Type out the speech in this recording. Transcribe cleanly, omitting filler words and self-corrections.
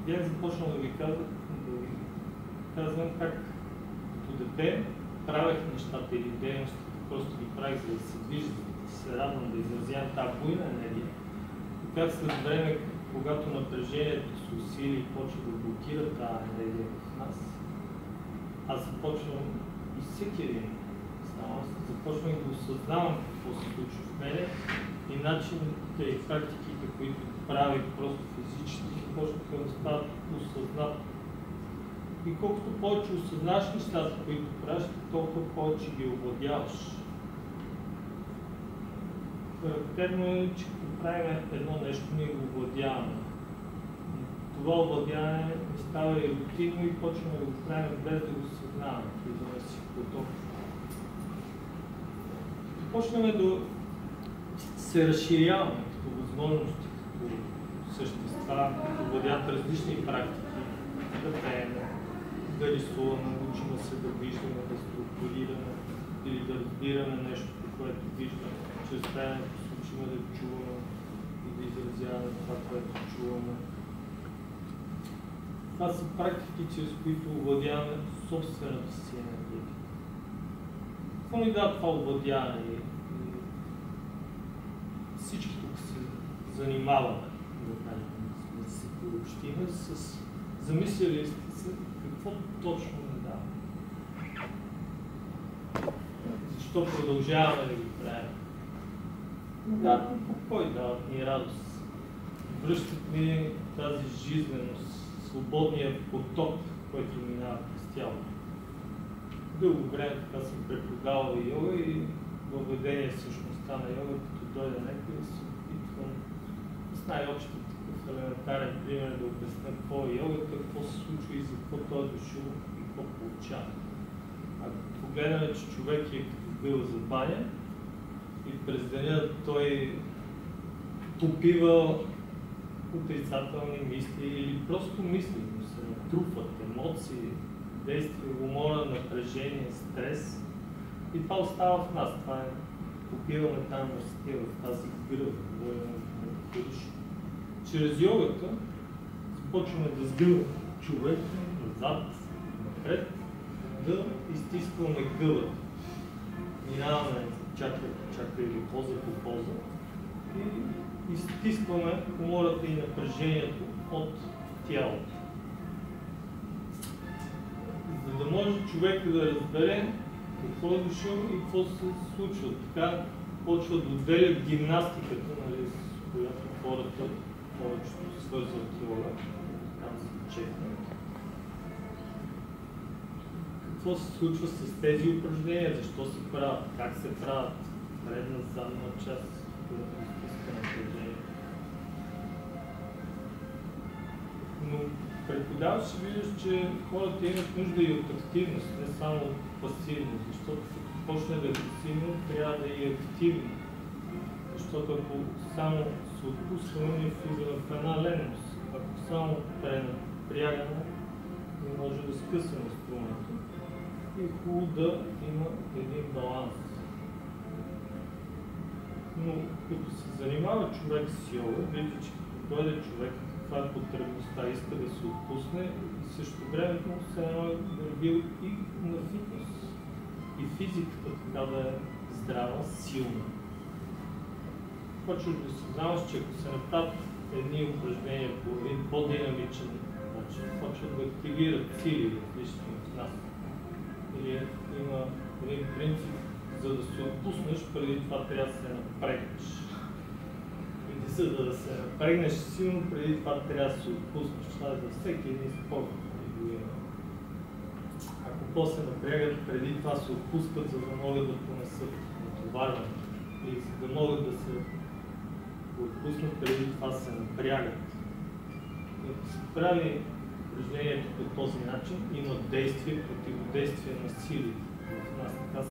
Бях започнал да ви казвам как като дете правех нещата или дейностите, просто ги правих, за да се движа, да се радвам, да изразявам тази буйна енергия. И как след време, когато напрежението се усили и почва да блокира тази енергия в нас, аз започвам и всеки един започвам да осъзнавам какво се случва в мене и начините и практиките, които правих просто физически, започнаха да стават осъзнат. И колкото повече осъзнаваш нещата, които правиш, толкова повече ги овладяваш. Характерно е, че като правим едно нещо, ние го овладяваме. Това овладяване не става и рутинно и почваме да го правим без да го осъзнаваме, влизаме си в поток. Почнем да се разширяваме като възможности, като същества, които владят различни практики, да пеем, да рисуваме, учим се да виждаме, да структурираме или да разбираме нещо, което виждаме, чрез пеенето се учим да чуваме и да изразяваме това, което чуваме. Това са практики, чрез които овладяваме собствената си енергетика. Какво ни дава това овладяване? Всички тук се занимаваме, да се приобщиме с замисляли сте се какво точно ни дава. Защо продължаваме да ги правим? Да, покой дават ни радост. Връщат ни тази жизненост, свободния поток, който минава през тялото. Дълго време така съм преподавал йога и въведение същността на йога, като дойде някой да се опитвам с най-общи такъв елементарен пример да обясня какво е йога, какво се случва и за какво той е дошъл и какво получава. Ако погледнем, че човек е като бил за баня и през деня той попива отрицателни мисли или просто мисли, но се натрупват емоции, действия, умора, напрежение, стрес. И това остава в нас. Това е, попиваме там мърсия, в тази гръв, чрез йогата започваме да сгъваме човека назад, напред, да изтискваме гъбата. Минаваме чакра по чакра или поза по поза и изтискваме умората и напрежението от тялото. За да може човек да разбере какво е дошъл и какво се случва. Така почва да отделя гимнастиката, нали, с която хората повечето свързват йога. Там се чекнат. Какво се случва с тези упражнения? Защо се правят? Как се правят? Предна, задна част, която изтиска напрежение. Но преподаваш и виждаш, че хората имат нужда и от активност, не само от пасивност, защото като почне да е пасивно, трябва да е активно. Защото ако само се отпускаме, ние влизаме в една ленност. Ако само пренапрягаме, не може да скъсаме струната. И е хубаво да има един баланс. Но като се занимава човек с йога, вижда, че като дойде човек, каква е потребността, иска да се отпусне и също времето му се едно да е бил и на фитнес. И физиката така да е здрава, силна. Почваш да съзнаваш, че ако се направят едни упражнения по един по-динамичен начин, почват да активират сили различни от нас. Или има един принцип, за да се отпуснеш, преди това трябва да се напрегнеш. За да се напрегнеш силно, преди това трябва да се отпуснеш. Това е за всеки един спорт. Ако после напрягат, преди това се отпускат, за да могат да понесат натоварване. Или за да могат да се отпуснат, преди това се напрягат. Ако се прави упражнението по този начин, има действие, противодействие на сили в нас.